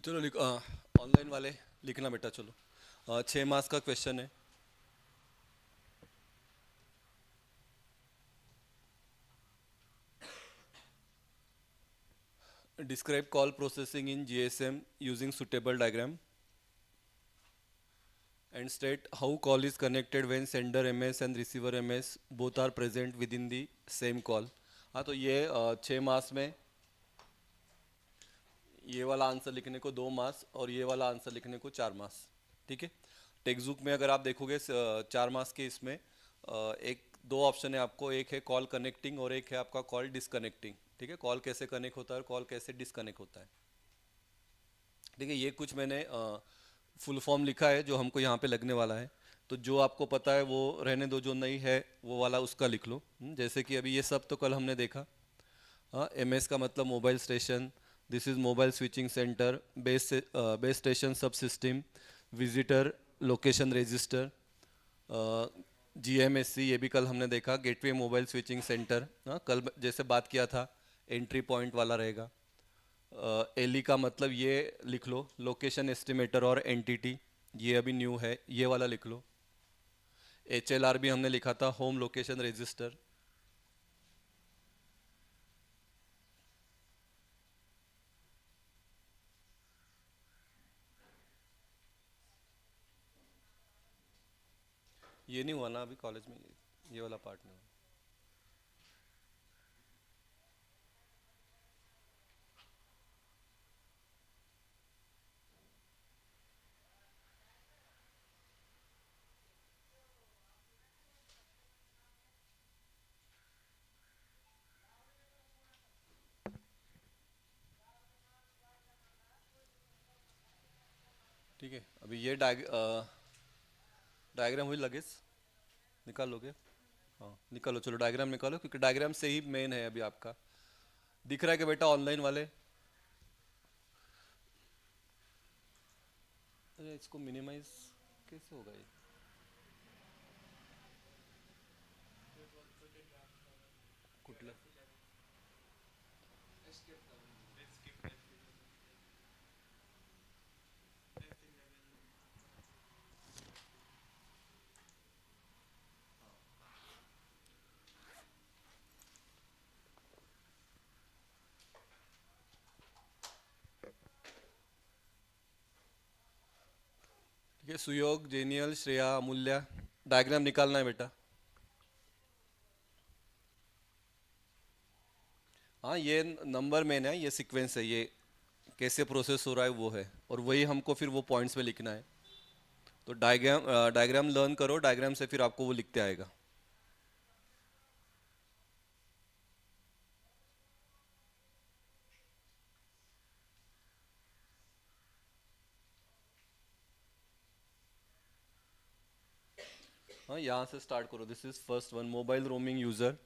चलो ऑनलाइन वाले लिखना बेटा चलो। 6 मास का क्वेश्चन है। Describe call processing in GSM using suitable diagram and state how call is connected when sender MS and receiver MS both are present with in the same call. हाँ तो ये 6 मास में ये वाला आंसर लिखने को 2 मास और ये वाला आंसर लिखने को 4 मास। ठीक है। टेक्स्ट बुक में अगर आप देखोगे 4 मास के इसमें एक दो ऑप्शन है आपको, एक है कॉल कनेक्टिंग और एक है आपका कॉल डिसकनेक्टिंग। ठीक है, कॉल कैसे कनेक्ट होता है और कॉल कैसे डिसकनेक्ट होता है। ठीक है, ये कुछ मैंने फुल फॉर्म लिखा है जो हमको यहाँ पे लगने वाला है। तो जो आपको पता है वो रहने दो, जो नहीं है वो वाला उसका लिख लो। जैसे कि अभी ये सब तो कल हमने देखा। हाँ, एमएस का मतलब mobile station, this is mobile switching centre, base station सब system, visitor location register, GMSC ये भी कल हमने देखा, गेटवे मोबाइल स्विचिंग सेंटर। हाँ, कल जैसे बात किया था एंट्री पॉइंट वाला रहेगा। एलई का मतलब ये लिख लो, लोकेशन एस्टिमेटर और एंटिटी, ये अभी न्यू है, ये वाला लिख लो। एचएलआर भी हमने लिखा था, होम लोकेशन रजिस्टर। ये नहीं हुआ ना अभी कॉलेज में, ये वाला पार्ट नहीं हुआ। ठीक है, अभी ये डायग्राम हुई लगेज निकाल लोगे। हाँ निकालो, चलो डायग्राम निकालो क्योंकि डायग्राम से ही मेन है अभी आपका। दिख रहा है कि बेटा ऑनलाइन वाले? अरे इसको मिनिमाइज कैसे होगा ये? कुठलं? ठीक है, सुयोग, जेनियल, श्रेया, अमूल्य, डायग्राम निकालना है बेटा। हाँ ये नंबर मेन है, ये सीक्वेंस है, ये कैसे प्रोसेस हो रहा है वो है, और वही हमको फिर वो पॉइंट्स में लिखना है। तो डायग्राम लर्न करो, डायग्राम से फिर आपको वो लिखते आएगा। हाँ यहाँ से स्टार्ट करो, this is first one, mobile roaming user.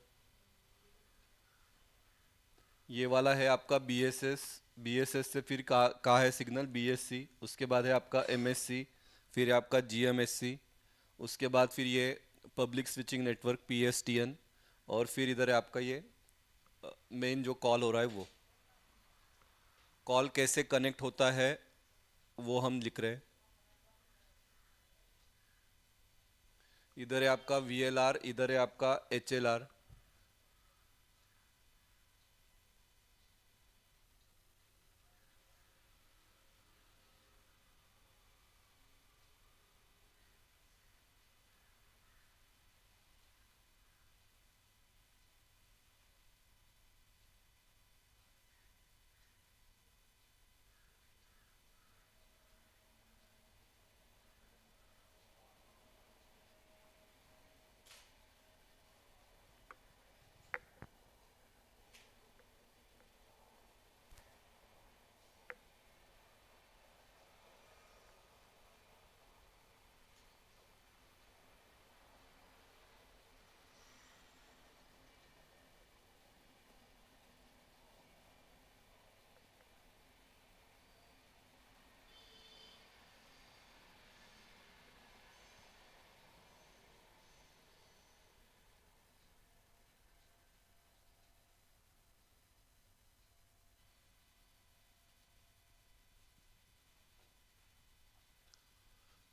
ये वाला है आपका बीएसएस, बीएसएस से फिर का है सिग्नल बीएससी, उसके बाद है आपका एमएससी, फिर है आपका जीएमएससी, उसके बाद फिर ये पब्लिक स्विचिंग नेटवर्क पीएसटीएन, और फिर इधर है आपका ये मेन जो कॉल हो रहा है वो। कॉल कैसे कनेक्ट होता है वो हम लिख रहे हैं। इधर है आपका वीएलआर, इधर है आपका एचएलआर।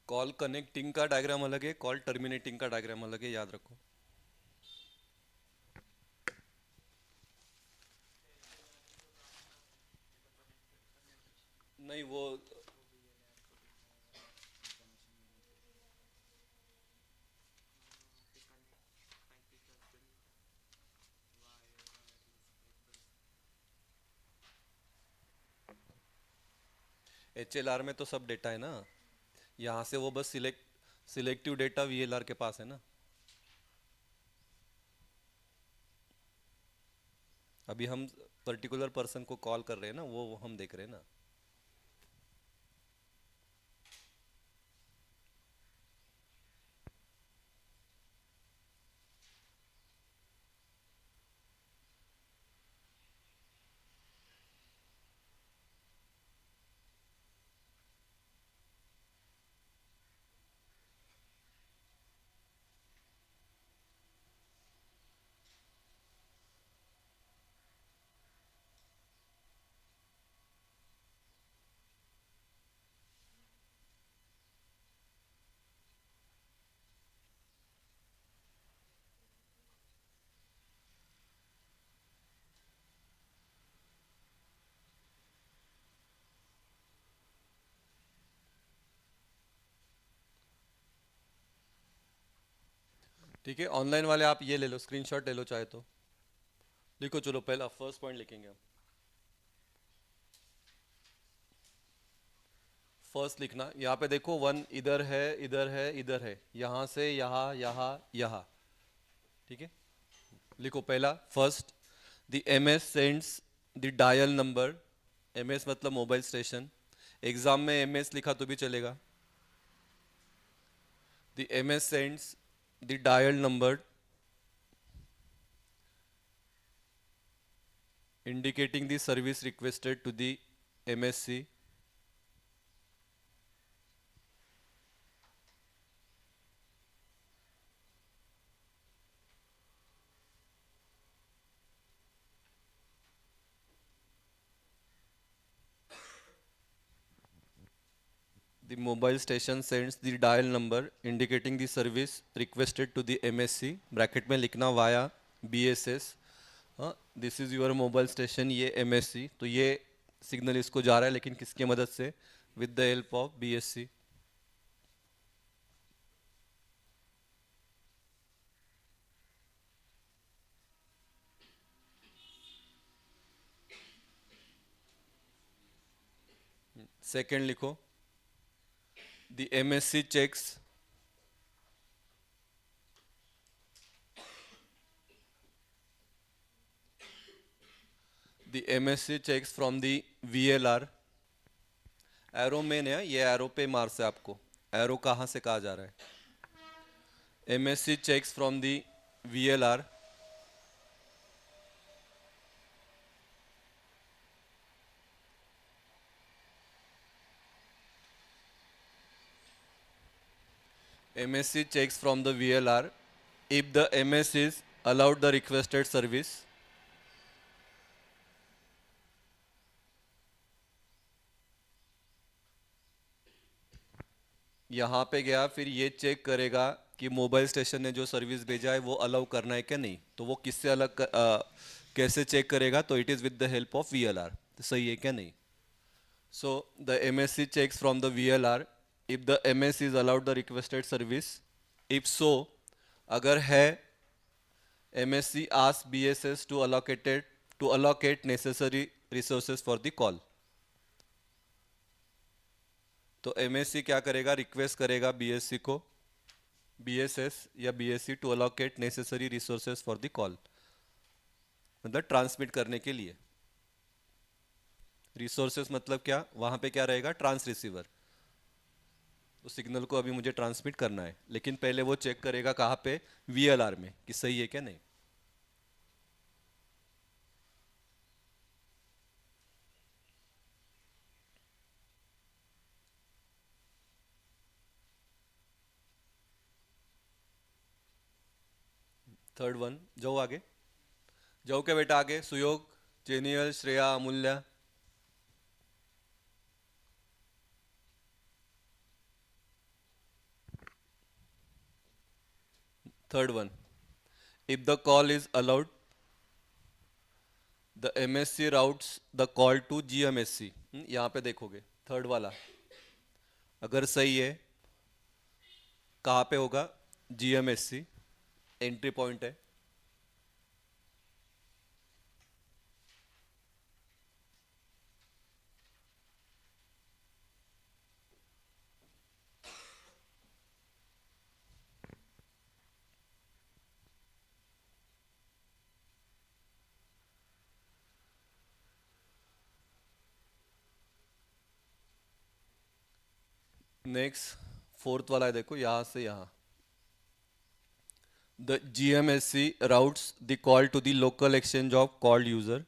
कॉल कनेक्टिंग का डायग्राम अलग है, कॉल टर्मिनेटिंग का डायग्राम अलग है, याद रखो। नहीं वो HLR में तो सब डेटा है ना, यहाँ से वो बस सिलेक्टिव डेटा VLR के पास है ना। अभी हम पर्टिकुलर पर्सन को कॉल कर रहे हैं ना, वो हम देख रहे हैं ना। ठीक है, ऑनलाइन वाले आप ये ले लो, स्क्रीनशॉट ले लो चाहे तो। लिखो, चलो पहला फर्स्ट पॉइंट लिखेंगे हम। फर्स्ट लिखना, यहाँ पे देखो, वन इधर है, इधर है, इधर है, यहाँ से यहाँ, यहाँ, यहाँ। ठीक है, लिखो पहला first, the MS sends the dial number. MS मतलब मोबाइल स्टेशन, एग्जाम में MS लिखा तो भी चलेगा। The MS sends the dial number indicating the service requested to the MSC. The mobile station sends the dial number indicating the service requested to the MSC, bracket में लिखना via BSS। हाँ, this is your mobile station, ये MSC, तो ये signal इसको जा रहा है, लेकिन किसकी मदद से? With the help of BSC। Second लिखो, the MSC checks the MSC checks from the VLR। Arrow main है, ये एरो पे मार से आपको एरो कहाँ से कहा जा रहा है। MSC checks from the VLR MSC checks from the VLR if the MS is allowed the requested service। यहाँ पे गया, फिर ये चेक करेगा कि मोबाइल स्टेशन ने जो सर्विस भेजा है वो अलाउ करना है क्या नहीं। तो वो किससे कैसे चेक करेगा? तो it is with the help of VLR। तो सही है क्या नहीं? So the MSC checks from the VLR if the MS is allowed the requested service। if so, अगर है, MSC asks BSS to allocate necessary resources for the call। तो MSC क्या करेगा? रिक्वेस्ट करेगा BSC को, BSS या BSC to allocate necessary resources for the call, मतलब transmit करने के लिए। रिसोर्सेस मतलब क्या? वहां पे क्या रहेगा? Trans receiver. तो सिग्नल को अभी मुझे ट्रांसमिट करना है, लेकिन पहले वो चेक करेगा कहाँ पे? VLR में, कि सही है क्या नहीं। थर्ड वन, जाओ आगे, जाओ क्या बेटा आगे। सुयोग, जेनियल, श्रेया, अमूल्य। Third one, if the call is allowed, the MSC routes the call to GMSC. यहाँ पे देखोगे थर्ड वाला अगर सही है कहाँ पे होगा, GMSC एंट्री पॉइंट है। नेक्स्ट फोर्थ वाला है, देखो यहाँ से यहाँ, the GMSC routes the call to the local exchange of called user.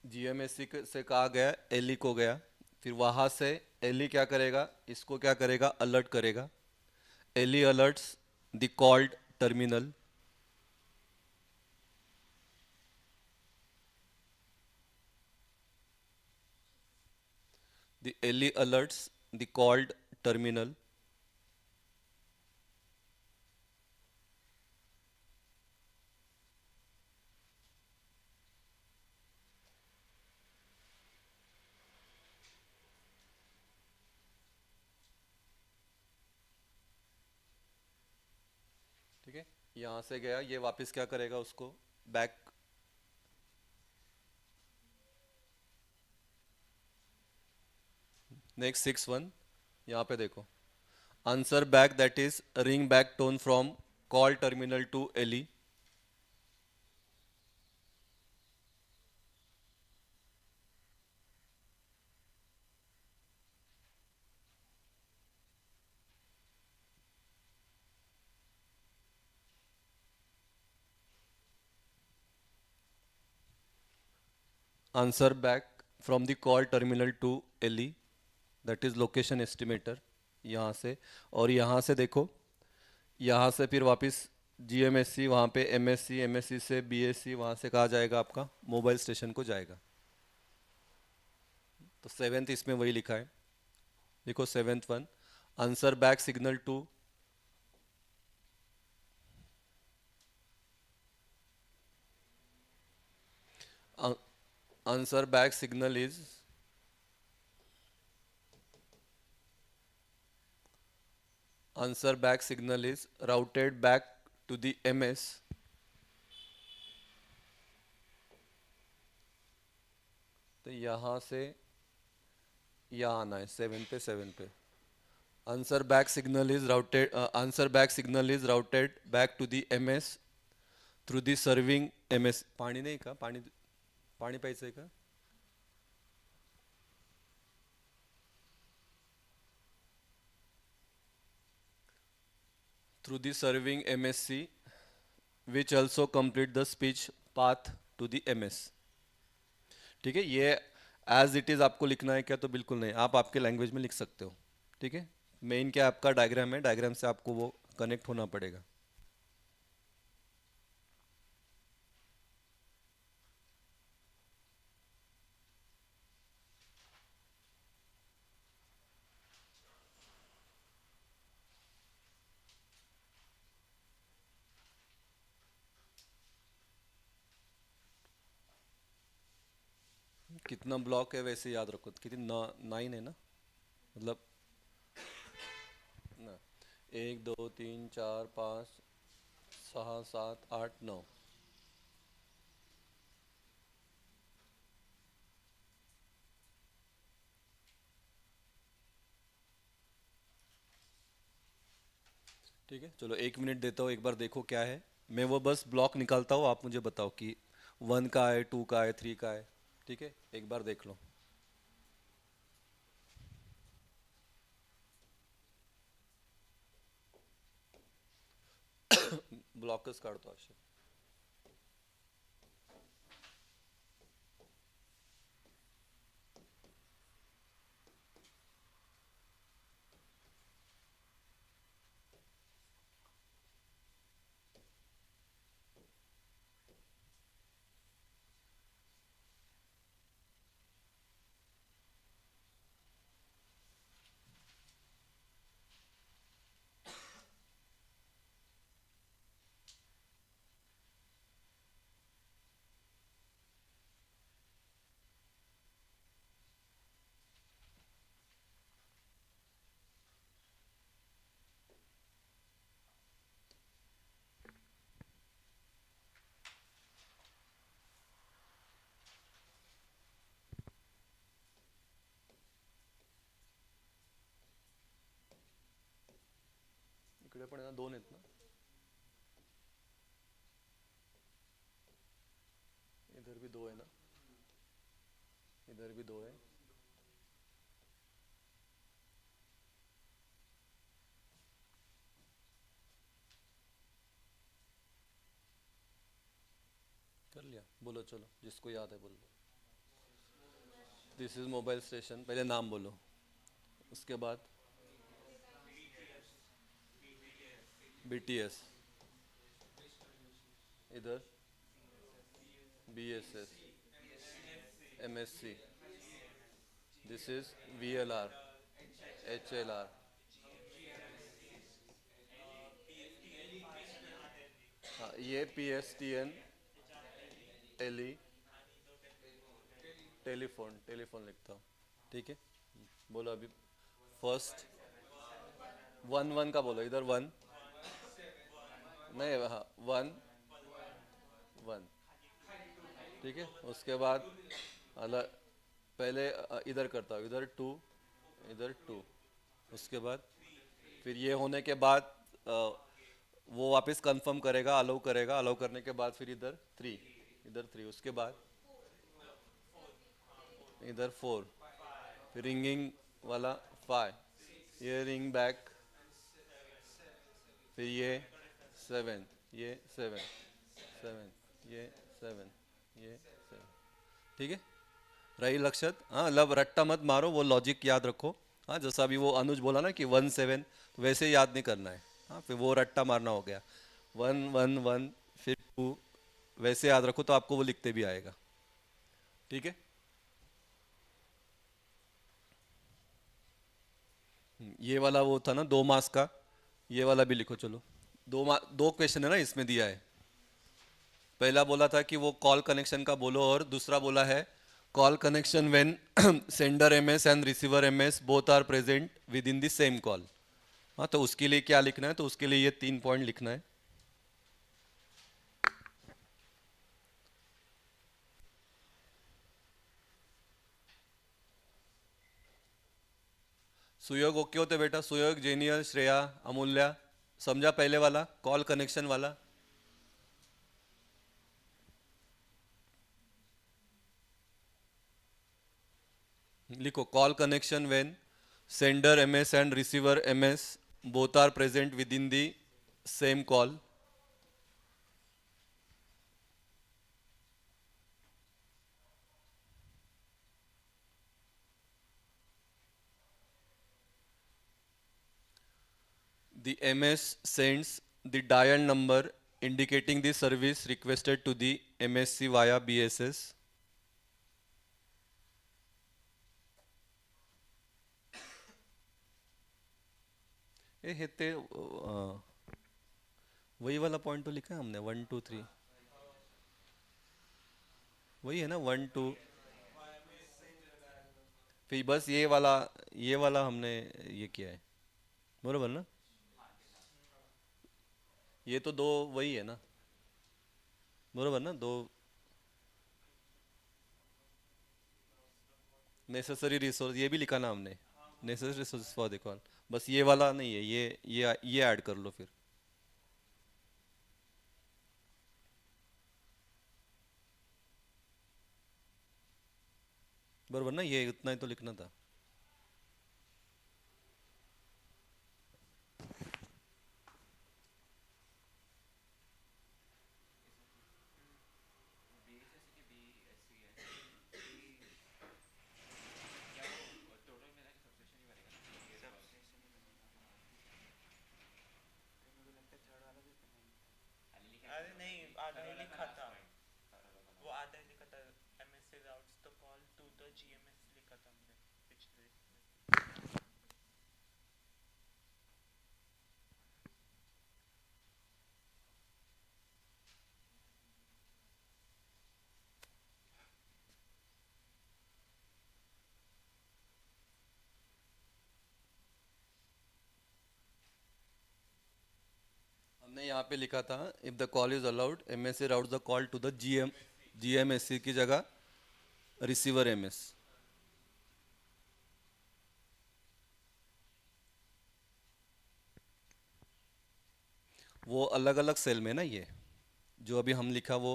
GMSC से कहा गया एली को गया, फिर वहां से एली क्या करेगा, इसको क्या करेगा, अलर्ट करेगा। Ally alerts the called terminal, the ally alerts the called terminal. ठीक है, यहाँ से गया, ये वापस क्या करेगा, उसको बैक। नेक्स्ट सिक्स वन, यहाँ पे देखो, answer back that is ring back tone from call terminal to ally. Answer back from the call terminal to ally, that is location estimator, यहाँ से। और यहाँ से देखो, यहाँ से फिर वापस GMSC, वहाँ पे MSC, MSC से BSC, वहाँ से कहा जाएगा आपका मोबाइल स्टेशन को जाएगा। तो सेवेंथ इसमें वही लिखा है, देखो seventh one, answer back signal to, answer back signal is, answer back signal is routed back to the MS। तो यहाँ से यहाँ आना है, सेवन पे। Answer back signal is routed, answer back signal is routed back to the MS through the serving MS। पाणी नाही का, पाणी पाणी प्यायचं आहे का? Through the serving MSC which also complete the speech path to the MS। ठीक है, ये एज इट इज़ आपको लिखना है क्या, तो बिल्कुल नहीं, आप आपके लैंग्वेज में लिख सकते हो। ठीक है, मेन क्या आपका डायग्राम है, डायग्राम से आपको वो कनेक्ट होना पड़ेगा। कितना ब्लॉक है वैसे याद रखो, कितनी 9 है ना, मतलब ना, 1 2 3 4 5 6 7 8 9। ठीक है, चलो 1 मिनट देता हूँ, एक बार देखो क्या है। मैं वो बस ब्लॉक निकालता हूँ, आप मुझे बताओ कि 1 का है, 2 का है, 3 का है। ठीक है, एक बार देख लो। ब्लॉकच काढतो असे. इकडे पण आहे ना, 2 आहेत ना. इधर भी 2 है ना, इधर भी 2 है. कर लिया, बोलो चलो जिसको याद है बोलो. दिस इज मोबाइल स्टेशन, पहले नाम बोलो. उसके बाद BTS. इधर BSS, MSC. This is VLR, HLR. हाँ, ये PSTN, टेली, टेलीफोन, टेलीफोन लिखता हूँ. ठीक है, बोलो अभी. फर्स्ट 1 1 का बोलो, इधर 1. नहीं, हाँ 1 1. ठीक है, उसके बाद अलग, पहले इधर करता हूँ, इधर 2, इधर 2. उसके बाद फिर ये होने के बाद अ, वो वापस कंफर्म करेगा, अलाउ करेगा, अलाउ करने के बाद फिर इधर 3, इधर 3. उसके बाद इधर 4, फिर रिंगिंग वाला 5, ये रिंग बैक, फिर ये 7, ये 7, 7, ये 7, ये 7. ठीक है, रही लक्षित. हाँ, मतलब रट्टा मत मारो, वो लॉजिक याद रखो. हाँ, जैसा अभी वो अनुज बोला ना कि 1 7, वैसे याद नहीं करना है. हाँ, फिर वो रट्टा मारना हो गया. 1 1 1, फिर 2, वैसे याद रखो तो आपको वो लिखते भी आएगा. ठीक है. ये वाला वो था ना 2 मास का, ये वाला भी लिखो चलो. 2 क्वेश्चन है ना इसमें दिया है. पहला बोला था कि वो कॉल कनेक्शन का बोलो, और दूसरा बोला है call connection when sender MS and receiver MS both are present with in the same call. हाँ, तो उसके लिए क्या लिखना है, तो उसके लिए ये 3 पॉइंट लिखना है. सुयोग ओके होते बेटा, सुयोग, जेनियल, श्रेया, अमूल्या. समझा पहले वाला कॉल कनेक्शन वाला. लिखो call connection when sender MS and receiver MS both are present with in the same call. The MS sends the dial number indicating the service requested to the MSC via BSS. हे ते वही वाला point तो लिखा है हमने, 1 2 3. वही है ना 1 2. फिर बस ये वाला हमने ये किया है, बरोबर ना. ये तो 2 वही है ना, बरोबर ना. 2 नेसेसरी रिसोर्स ये भी लिखा ना हमने, necessary resource for the call. बस ये वाला नहीं है, ये ऐड कर लो फिर. बरोबर ना, ये इतना ही तो लिखना था. हमने यहाँ पे लिखा था, if the call is allowed MSC route the call to the GMSC की जगह रिसीवर एमएस। वो अलग अलग सेल में ना, ये जो अभी हम लिखा वो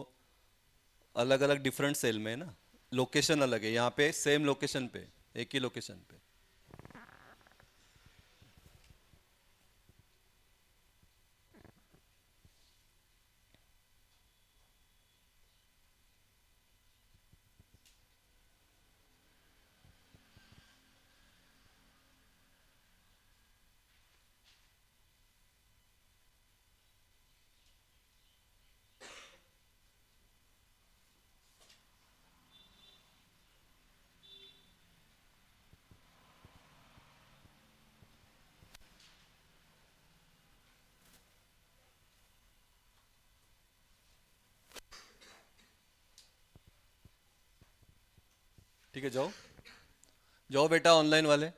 अलग अलग डिफरेंट सेल में है ना, लोकेशन अलग है, यहाँ पे सेम लोकेशन पे, एक ही लोकेशन पे। ठीक है, जाओ जाओ बेटा ऑनलाइन वाले।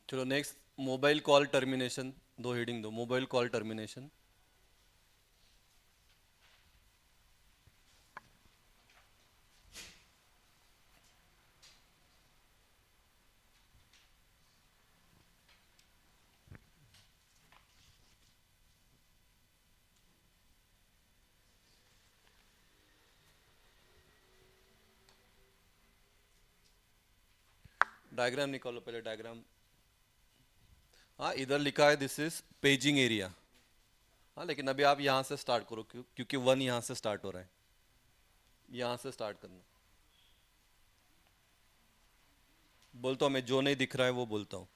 चलो नेक्स्ट, मोबाइल कॉल टर्मिनेशन, दो हेडिंग दो, मोबाइल कॉल टर्मिनेशन। डायग्राम निकालो पहले, डायग्राम। हाँ, इधर लिखा है दिस इज पेजिंग एरिया। हाँ, लेकिन अभी आप यहाँ से स्टार्ट करो, क्योंकि वन यहाँ से स्टार्ट हो रहा है, यहाँ से स्टार्ट करना। बोलता हूँ मैं, जो नहीं दिख रहा है वो बोलता हूँ।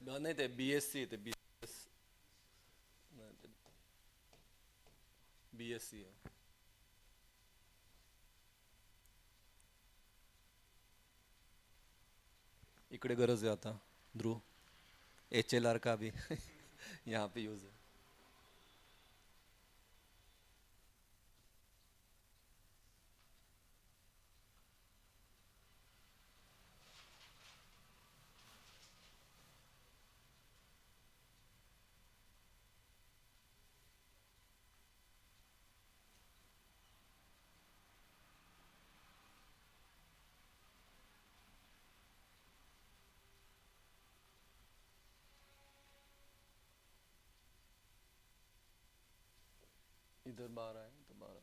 नहीं थे, बीएससी थे, बीएससी है। इकडे गरज आहे आता, ध्रुव, HLR का भी यहाँ पे यूज है। इधर 12 है तो 12।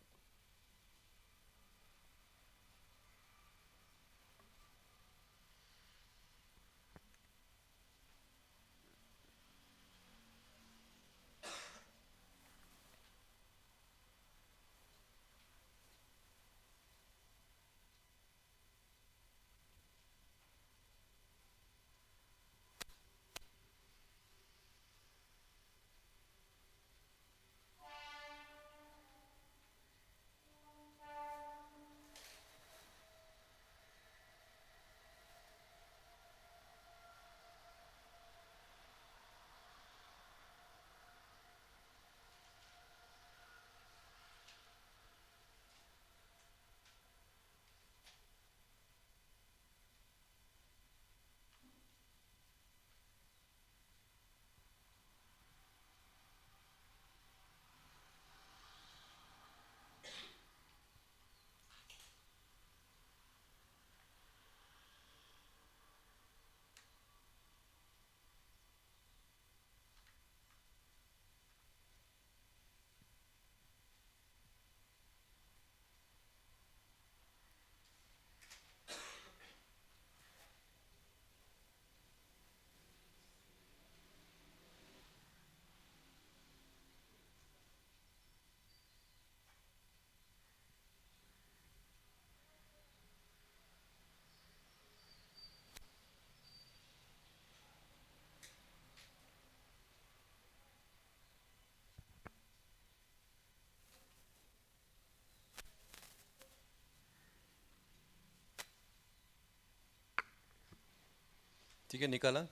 ठीक है, निकाला,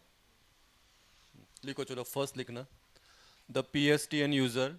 लिखो, चलो फर्स्ट लिखना, the PSTN user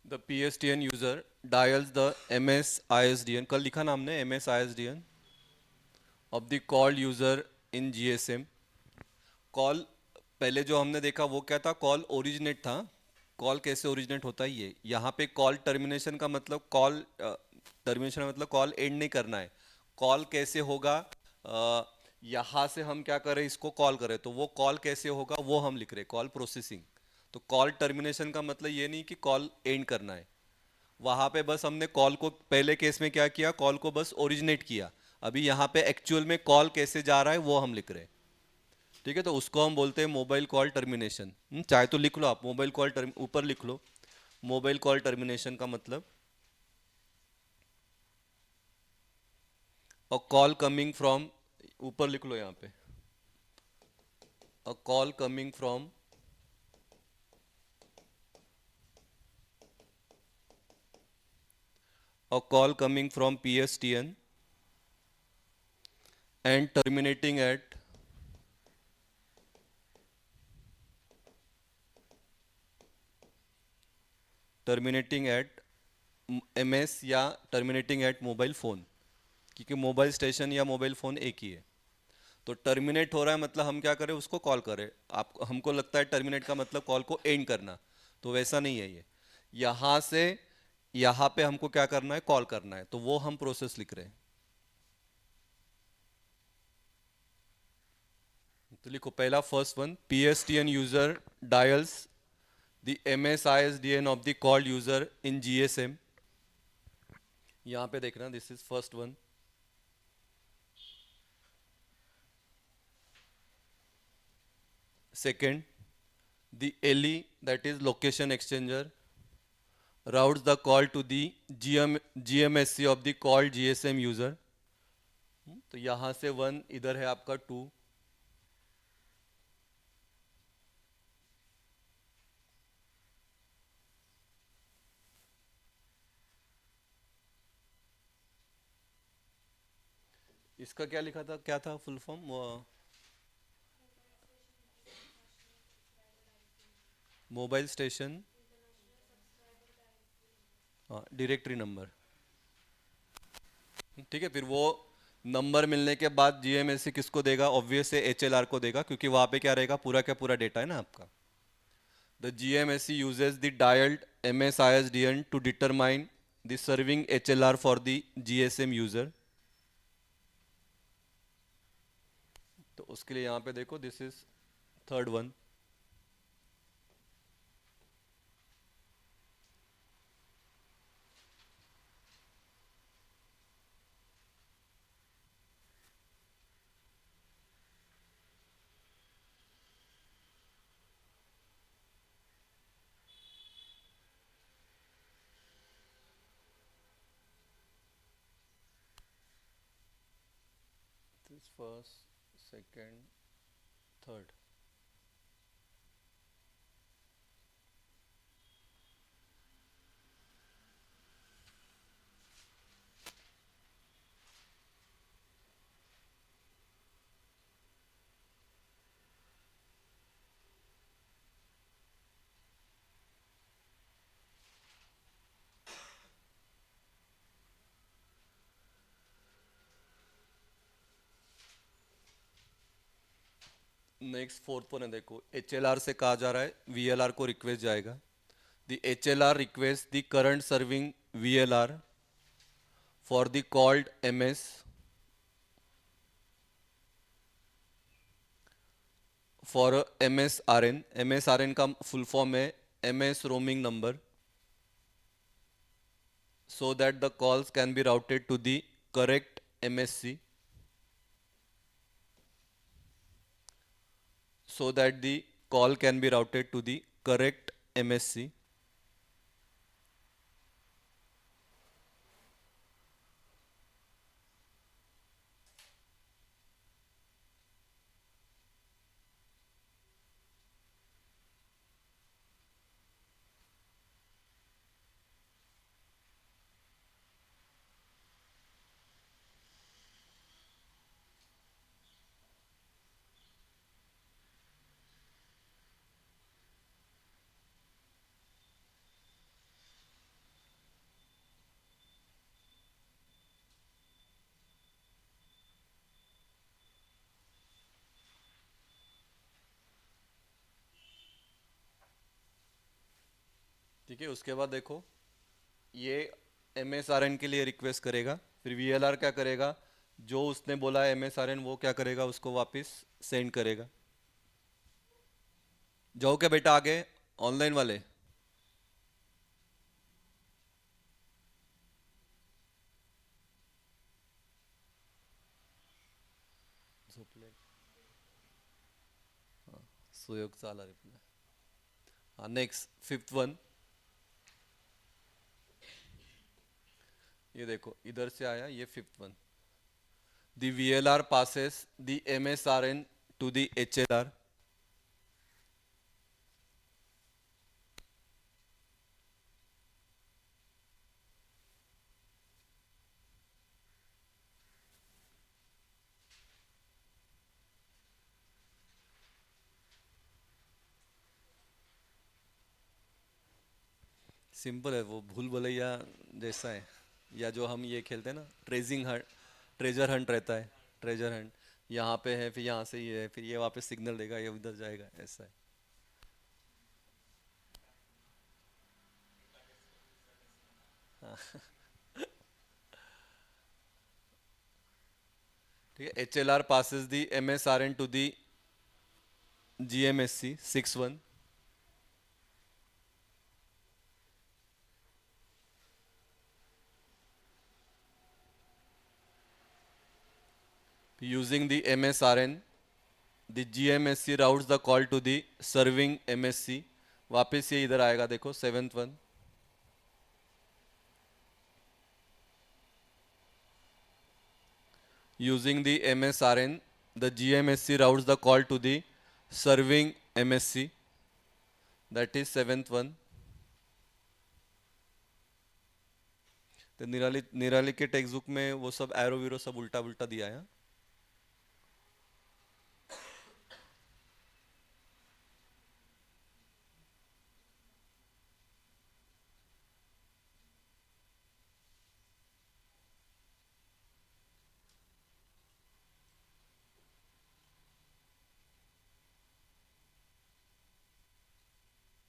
the PSTN user dials the MS ISDN, कल लिखा ना हमने MS ISDN of the called user in GSM। Call पहले जो हमने देखा वो क्या था, कॉल ओरिजिनेट था। कॉल कैसे ओरिजिनेट होता है, ये यहाँ पे कॉल टर्मिनेशन का मतलब, कॉल टर्मिनेशन का मतलब कॉल एंड नहीं करना है। कॉल कैसे होगा, यहाँ से हम क्या करें, इसको कॉल करें, तो वो कॉल कैसे होगा वो हम लिख रहे हैं, कॉल प्रोसेसिंग। तो कॉल टर्मिनेशन का मतलब ये नहीं कि कॉल एंड करना है। वहां पे बस हमने कॉल को, पहले केस में क्या किया, कॉल को बस ओरिजिनेट किया। अभी यहाँ पे एक्चुअल में कॉल कैसे जा रहा है वो हम लिख रहे हैं। ठीक है, तो उसको हम बोलते हैं मोबाइल कॉल टर्मिनेशन। चाहे तो लिख लो आप, मोबाइल कॉल टर्म ऊपर लिख लो, मोबाइल कॉल टर्मिनेशन का मतलब अ कॉल कमिंग फ्रॉम, ऊपर लिख लो यहाँ पे, a call coming from, a call coming from PSTN and terminating at MS या टर्मिनेटिंग एट मोबाइल फ़ोन, क्योंकि मोबाइल स्टेशन या मोबाइल फ़ोन एक ही है। तो टर्मिनेट हो रहा है मतलब हम क्या करें, उसको कॉल करें। आप, हमको लगता है टर्मिनेट का मतलब कॉल को एंड करना, तो वैसा नहीं है ये। यहाँ से यहाँ पे हमको क्या करना है, कॉल करना है, तो वो हम प्रोसेस लिख रहे हैं। तो लिखो पहला, first one, PSTN user dials the MSISDN of the called user in GSM। यहाँ पे देखना, this is first one. Second, the LE, that is location exchanger, routes the call to the GMSC of the called GSM user। तो यहाँ से one, इधर है आपका to. इसका क्या लिखा था, क्या था फुल फॉर्म, मोबाइल स्टेशन, हाँ, डायरेक्टरी नंबर। ठीक है, फिर वो नंबर मिलने के बाद GMSC किसको देगा, ऑब्वियस है HLR को देगा, क्योंकि वहाँ पे क्या रहेगा, पूरा क्या पूरा डेटा है ना आपका। The GMSC uses the dialed MSISDN to determine the serving HLR for the GSM user। तो उसके लिए यहाँ पे देखो, this is third one. This first, second, third. Next fourth one है, देखो HLR से कहा जा रहा है VLR को रिक्वेस्ट जाएगा। The HLR request the current serving VLR for the called MS for MSRN। MSRN का फुल फॉर्म है MS roaming number, so that the calls can be routed to the correct MSC, so that the call can be routed to the correct MSC. ठीक है, उसके बाद देखो, ये MSRN के लिए रिक्वेस्ट करेगा, फिर VLR क्या करेगा, जो उसने बोला है MSRN वो क्या करेगा, उसको वापस सेंड करेगा। जाओ क्या बेटा आगे, ऑनलाइन वाले। झोपले, सुयोग चाला रिप्लाय। हाँ, नेक्स्ट फिफ्थ वन, ये देखो इधर से आया, ये fifth one, the VLR passes the MSRN to the HLR। Simple है, वो भूल भुलैया जैसा है, या जो हम ये खेलते हैं ना, ट्रेजिंग हंट, ट्रेजर हंट रहता है, ट्रेजर हंट, यहाँ पे है, फिर यहाँ से ये है, फिर ये वापस सिग्नल देगा, ये उधर जाएगा, ऐसा है। ठीक है, HLR passes the MSRN to the GMSC 61 using the MSRN, the GMSC routes the call to the serving MSC। वापस ये इधर आएगा, देखो seventh one, using the MSRN, the GMSC routes the call to the serving MSC, that is seventh one। तो निराली निराली के text book में वो सब एरो वीरो सब उल्टा उल्टा दिया है।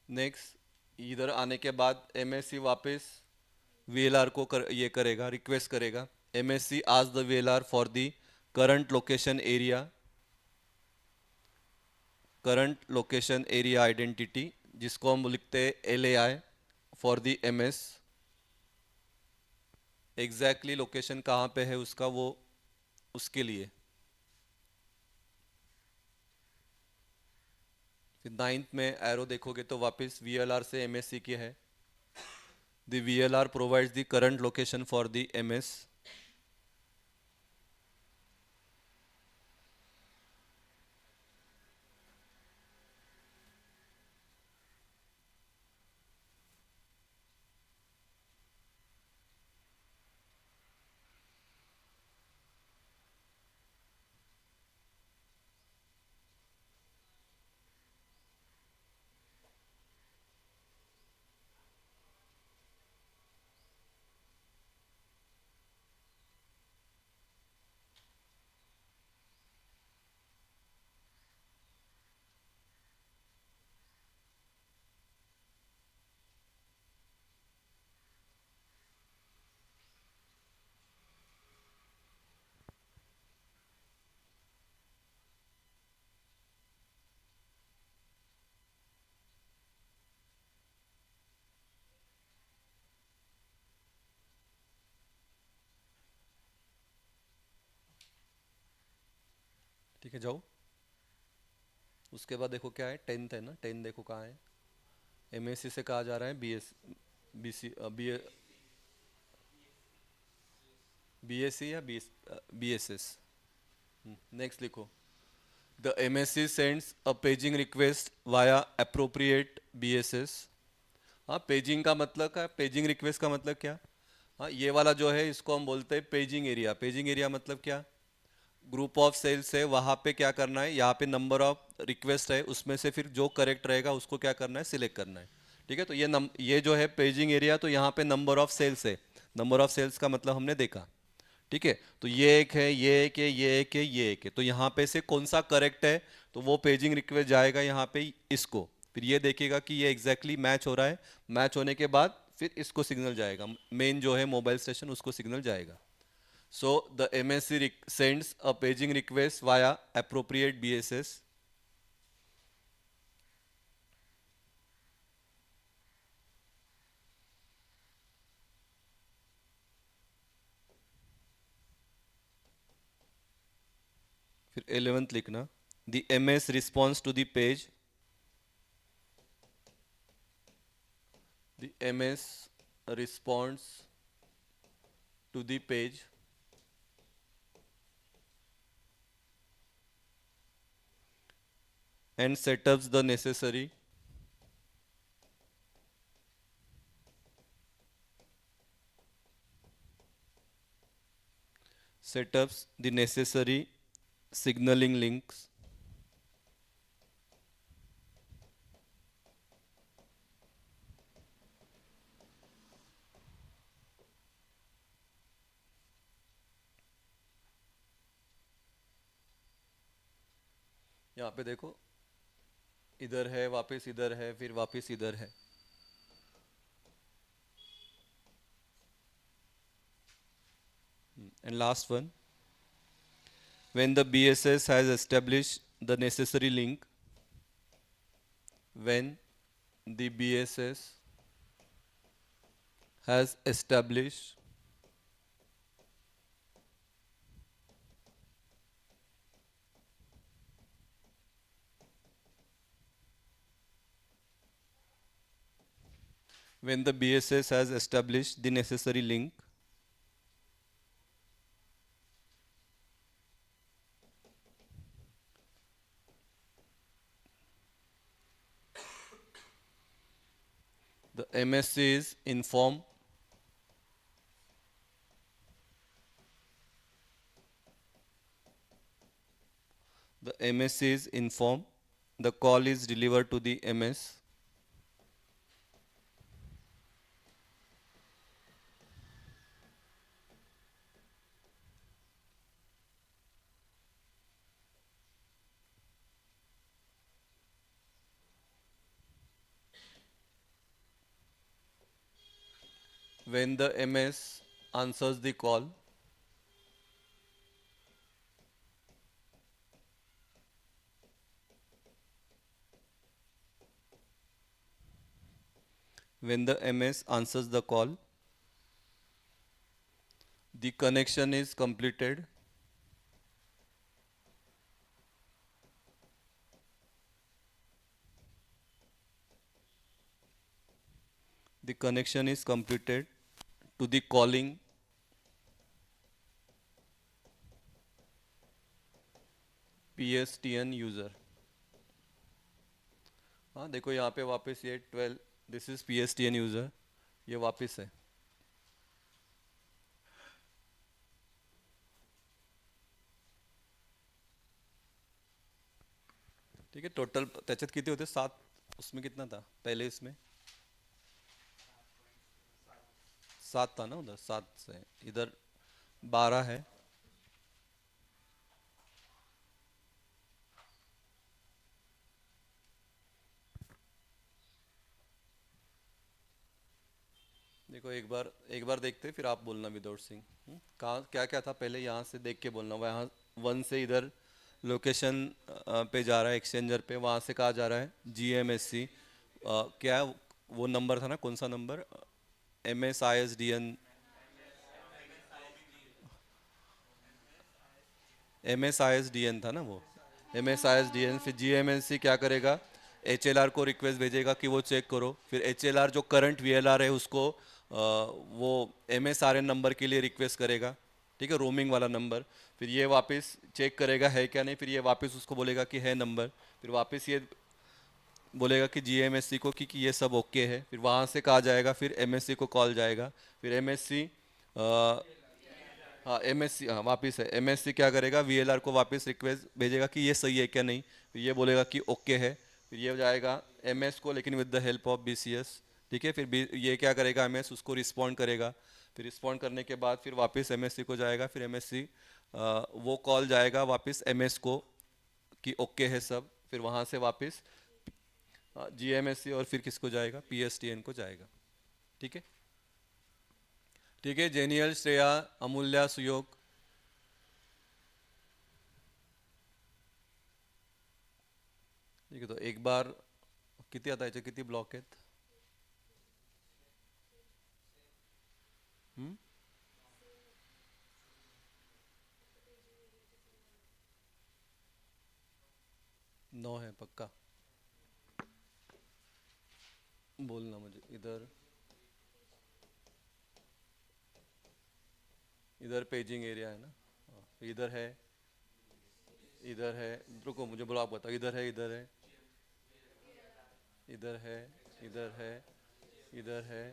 नेक्स्ट, इधर आने के बाद MSC वापस VLR को ये करेगा, रिक्वेस्ट करेगा। MSC आज the VLR for the current location area, current location area identity, जिसको हम लिखते हैं LAI for the MS। Exactly location कहाँ पे है उसका, वो उसके लिए। फिर नाइन्थ में एरो देखोगे तो वापस VLR से MSC की है, the VLR provides the current location for the MS। ठीक है, जाओ। उसके बाद देखो क्या है, 10th है ना, 10 देखो कहाँ है। एमएससी से कहा जा रहा है बीएस, बीसी, बीएससी या बीएसएस। नेक्स्ट लिखो, the MSc sends a paging request via appropriate BSS. हाँ, पेजिंग का मतलब क्या, पेजिंग रिक्वेस्ट का मतलब क्या। हाँ, ये वाला जो है इसको हम बोलते हैं पेजिंग एरिया। पेजिंग एरिया मतलब क्या, ग्रुप ऑफ सेल्स है, वहाँ पे क्या करना है, यहाँ पे नंबर ऑफ रिक्वेस्ट है, उसमें से फिर जो करेक्ट रहेगा उसको क्या करना है, सिलेक्ट करना है। ठीक है, तो ये जो है पेजिंग एरिया, तो यहाँ पे नंबर ऑफ सेल्स है। नंबर ऑफ सेल्स का मतलब हमने देखा। ठीक है, तो ये एक है, ये एक है, ये एक है, ये एक है, तो यहाँ पे से कौन सा करेक्ट है, तो वो पेजिंग रिक्वेस्ट जाएगा यहाँ पे इसको, फिर ये देखेगा कि ये एग्जैक्टली मैच हो रहा है। मैच होने के बाद फिर इसको सिग्नल जाएगा, मेन जो है मोबाइल स्टेशन, उसको सिग्नल जाएगा। So the MSC sends a paging request via appropriate BSS. फिर 11th लिखना, the MS response to the page, the MS responds to the page and setups the necessary signaling links. यहाँ पे देखो, इधर है, वापस इधर है, फिर वापस इधर है। And last one, when the BSS has established the necessary link, when the BSS has established when the BSS has established the necessary link, the MSC is informed the MSC is informed, the call is delivered to the MS. When the MS answers the call, when the MS answers the call, the connection is completed. The connection is completed to the calling PSTN user. हाँ देखो यहाँ पे वापस ये 12, this is PSTN user, ये वापस है। ठीक है, टोटल त्याच्यात किती होते, 7, उसमें कितना था पहले, इसमें 7 था ना, उधर 7 से इधर 12 है। देखो एक बार देखते फिर आप बोलना विदाउट सिंह। कहाँ क्या क्या था पहले, यहाँ से देख के बोलना। वहाँ 1 से इधर लोकेशन पे जा रहा है, एक्सचेंजर पे, वहाँ से कहा जा रहा है GMSC, क्या वो नंबर था ना, कौन सा नंबर, MS ISDN था ना वो। MSISDN, फिर GMNC क्या करेगा, HLR को रिक्वेस्ट भेजेगा कि वो चेक करो, फिर HLR जो करंट VLR है उसको वो MSRN नंबर के लिए रिक्वेस्ट करेगा, ठीक है, रोमिंग वाला नंबर। फिर ये वापस चेक करेगा है क्या नहीं, फिर ये वापस उसको बोलेगा कि है नंबर, फिर वापस ये बोलेगा कि GMSC को कि ये सब ओके है, फिर वहाँ से कहा जाएगा, फिर MSC को कॉल जाएगा, फिर MSC, हाँ MSC, हाँ वापस है, MSC क्या करेगा, VLR को वापस रिक्वेस्ट भेजेगा कि ये सही है क्या नहीं, फिर ये बोलेगा कि ओके है, फिर ये हो जाएगा MS को, लेकिन with the help of BCS, ठीक है। फिर ये क्या करेगा, MS उसको रिस्पॉन्ड करेगा, फिर रिस्पॉन्ड करने के बाद फिर वापस MSC को जाएगा, फिर MSC वो कॉल जाएगा वापस MS को कि ओके है सब, फिर वहाँ से वापस GMSC और फिर किसको जाएगा, PSTN को जाएगा, ठीक है। ठीक है, जेनियल, श्रेया, अमूल्या, सुयोग। ठीक आहे, तो एक बार किती आता याचे किती ब्लॉक आहेत? हम्म? 9 है पक्का? बोलना मुझे। इधर इधर पेजिंग एरिया है ना, हाँ, इधर है, रुको मुझे ब्लॉक बताओ, इधर है, इधर है, इधर है, इधर है, इधर है,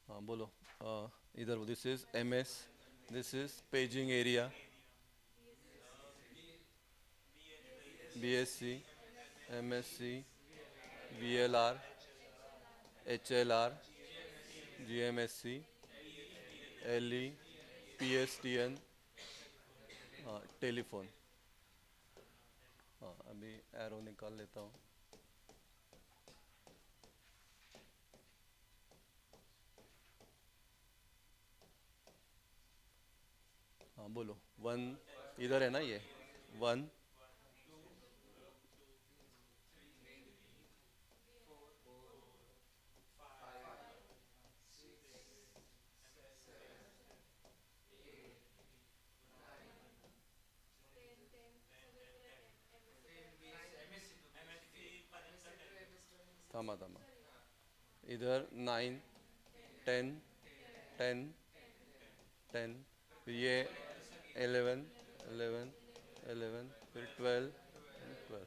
हाँ बोलो। इधर this is MS, this is paging area, BSC, MSC, VLR, HLR, GMSC, LE, PSTN, हाँ टेलीफोन। हाँ अभी एरो निकाल लेता हूँ। हाँ बोलो। 1 इधर है ना, ये 1, थामा थामा, इधर 9, 10, 10, 10, फिर ये 11, 11, 11, फिर 12, 12,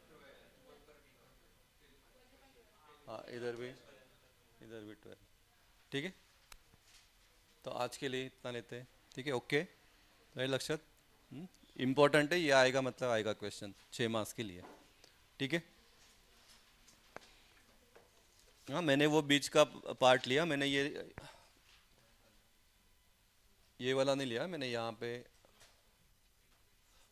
हाँ इधर भी 12, ठीक है। तो आज के लिए इतना लेते हैं, ठीक है, ओके। राइट लक्षत, इम्पोर्टेंट है ये, आएगा मतलब आएगा क्वेश्चन 6 मार्क्स के लिए, ठीक है। हाँ मैंने वो बीच का पार्ट लिया, मैंने ये वाला नहीं लिया, मैंने यहाँ पे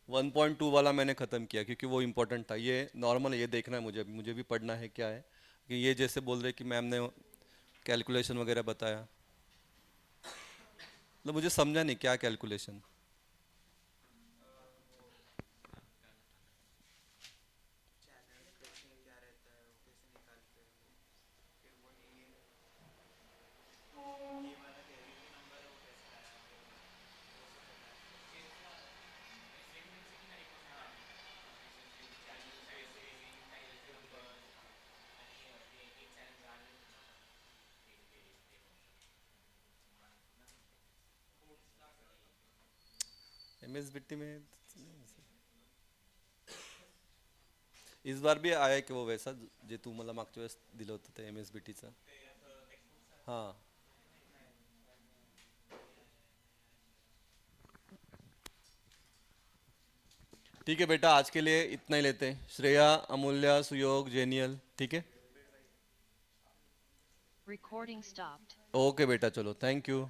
1.2 वाला मैंने ख़त्म किया क्योंकि वो इम्पोर्टेंट था। ये नॉर्मल है, ये देखना है मुझे भी पढ़ना है क्या है कि ये जैसे बोल रहे कि मैम ने कैलकुलेशन वगैरह बताया, मतलब मुझे समझा नहीं क्या कैलकुलेशन। MSBT में इस बार भी आया कि वो वैसा जे तू मला मागच्या वेळेस दिलं होतं ते MSBTचं, हाँ ठीक है बेटा, आज के लिए इतना ही लेते हैं। श्रेया, अमूल्या, सुयोग, जेनियल, ठीक है, Recording stopped. ओके बेटा, चलो थैंक यू।